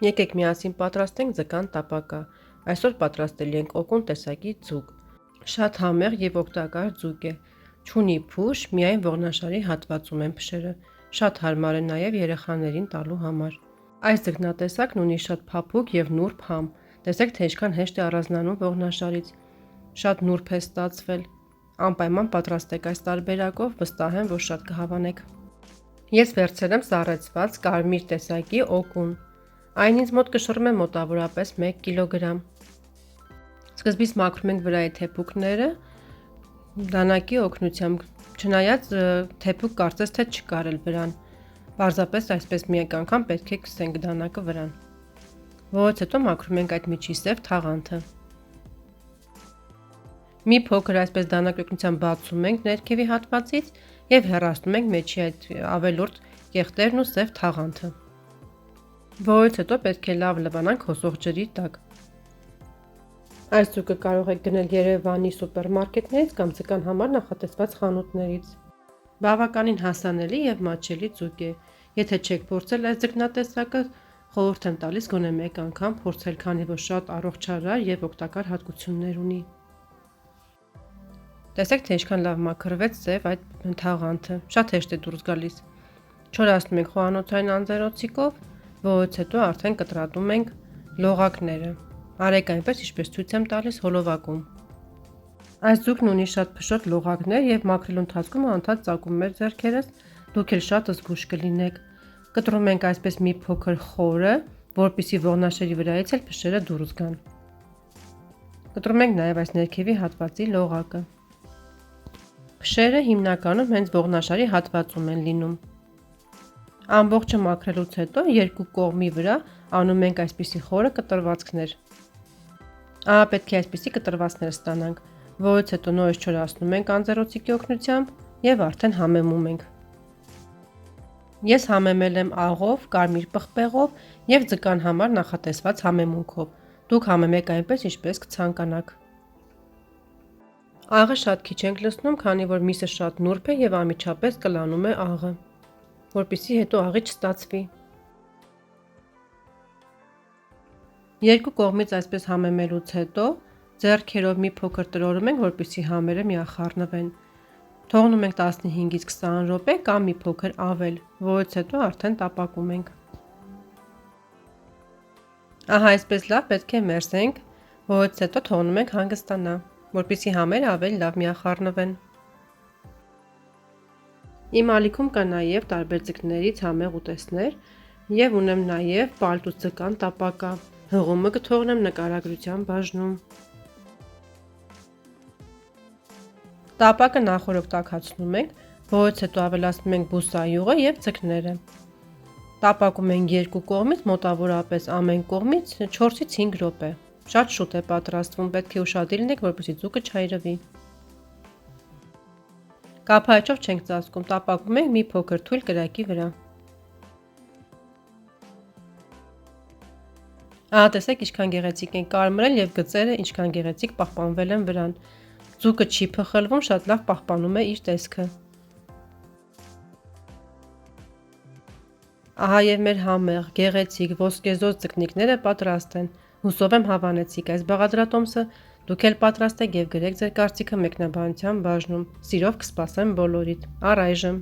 Եկեք միասին պատրաստենք ձկան տապակա։ Այսօր պատրաստելի ենք օգուն տեսակի ձուկ։ Շատ համեղ եւ օգտակար ձուկ է։ Չունի փուշ, միայն ողնաշարի հատվածում են փշերը։ Շատ հարմար է նաեւ երեխաներին տալու համար։ Այս ձկնատեսակն ունի շատ փափուկ եւ նուրբ համ։ Տեսեք, թե ինչքան հեշտ է առանձնանում ողնաշարից։ Շատ նուրբ է ստացվել։ Անպայման պատրաստեք այս տարբերակով, վստահ եմ, որ շատ կհավանեք։ Ես վերցրել եմ սառեցված կարմիր տեսակի օգուն։ Այն ինձ մոտ կշռում է մոտավորապես 1 կիլոգրամ։ Սկզբից մաքրում ենք վրայի թեփուկները դանակի օգնությամբ, չնայած թեփուկ կարծես թե չկար էլ վրան։ Պարզապես այսպես մեկ անգամ պետք է քսենք դանակը վրան։ Որից հետո մաքրում ենք այդ միջի սև թաղանթը։ Մի փոքր այսպես դանակի օգնությամբ բացում ենք ներքևի հատվածից եւ հեռացնում ենք մեջի այդ ավելորդ կեղտերն ու սև թաղանթը։ Որից հետո պետք է լավ լվանանք հոսող ջրի տակ։ Այս ձուկը կարող եք գնել Երևանի սուպերմարկետներից կամ ձկան համար նախատեսված խանութներից։ Բավականին հասանելի եւ մատչելի ձուկ է։ Եթե չեք փորձել այս ձկնատեսակը, խորհուրդ եմ տալիս գոնե մեկ անգամ փորձել, քանի որ շատ առողջարար եւ օգտակար հատկություններ ունի։ Տեսեք, թե ինչքան լավ մաքրվեց սև այդ թաղանթը, շատ հեշտ է դուրս գալիս։ Չորացնում ենք խոհանոցային անձեռոցիկով, որից հետո արդեն կտրատում ենք լողակները։ Արեք այնպես, ինչպես ցույց եմ տալիս հոլովակում։ Այս ձուկն ունի շատ փշոտ լողակներ եւ մաքրելու ընթացքում անդադ ծակում մեր ձեռքերս, դուք էլ շատ զգուշ կլինեք։ Կտրում ենք այսպես մի փոքր խորը, որպեսզի ողնաշերի վրայից էլ փշերը դուրս գան։ Կտրում ենք նաեւ այս ներքևի հատվածի լողակը։ Փշերը հիմնականում հենց ողնաշարի հատվածում են լինում։ Ամբողջը մաքրելուց հետո երկու կողմի վրա անում ենք այսպիսի խորը կտրվածքներ։ Պետք է այսպիսի կտրվածքներ ստանանք, որից հետո նորից չորացնում ենք անձեռոցիկի օգնությամբ եւ արդեն համեմում ենք։ Ես համեմել եմ աղով, կարմիր պղպեղով եւ ձկան համար նախատեսված համեմունքով։ Դուք համեմեք այնպես, ինչպես կցանկանաք։ Աղը շատ քիչ ենք լցնում, քանի որ միսը շատ նուրբ է եւ անմիջապես կլանում է աղը, որպեսզի հետո աղի չստացվի։ Երկու կողմից այսպես համեմելուց հետո ձեռքերով մի փոքր տրորում ենք, որպեսզի համերը միախառնվեն։ Թողնում ենք 15-ից 20 րոպե կամ մի փոքր ավել, որից հետո արդեն տապակում ենք։ Ահա այսպես լավ պետք է մերսենք, որից հետո թողնում ենք հանգստանա, որպեսզի համերը ավելի լավ միախառնվեն։ Իմ ալիքում կա նաև տարբեր ձկներից համեղ ուտեստներ եւ ունեմ նաև պալտուս ձկան տապակա։ Հղումը կթողնեմ նկարագրության բաժնում։ Տապակը նախորդ տաքացնում ենք, որից հետո ավելացնում ենք բուսայուղը եւ ձկները։ Տապակում ենք երկու կողմից մոտավորապես ամեն կողմից 4-ից 5 րոպե։ Շատ շուտ է պատրաստվում, պետք է ուշադիր լինեք, որպեսզի ձուկը չայրվի։ Կափայճով չենք ծածկում, տապակում ենք մի փոքր թույլ կրակի վրա։ Տեսեք ինչքան գեղեցիկ են կարմրել եւ գծերը ինչքան գեղեցիկ պահպանվել են վրան։ Ձուկը չի փխլվում, շատ լավ պահպանում է իր տեսքը։ Ահա եւ մեր համեղ, գեղեցիկ, ոսկեզօծ ձկնիկները պատրաստ են։ Հուսով եմ հավանեցիք այս բաղադրատոմսը, դուք էլ պատրաստեք եւ գրեք ձեր կարծիքը մեկնաբանության բաժնում։ Սիրով կսպասեմ բոլորիդ։ Առայժմ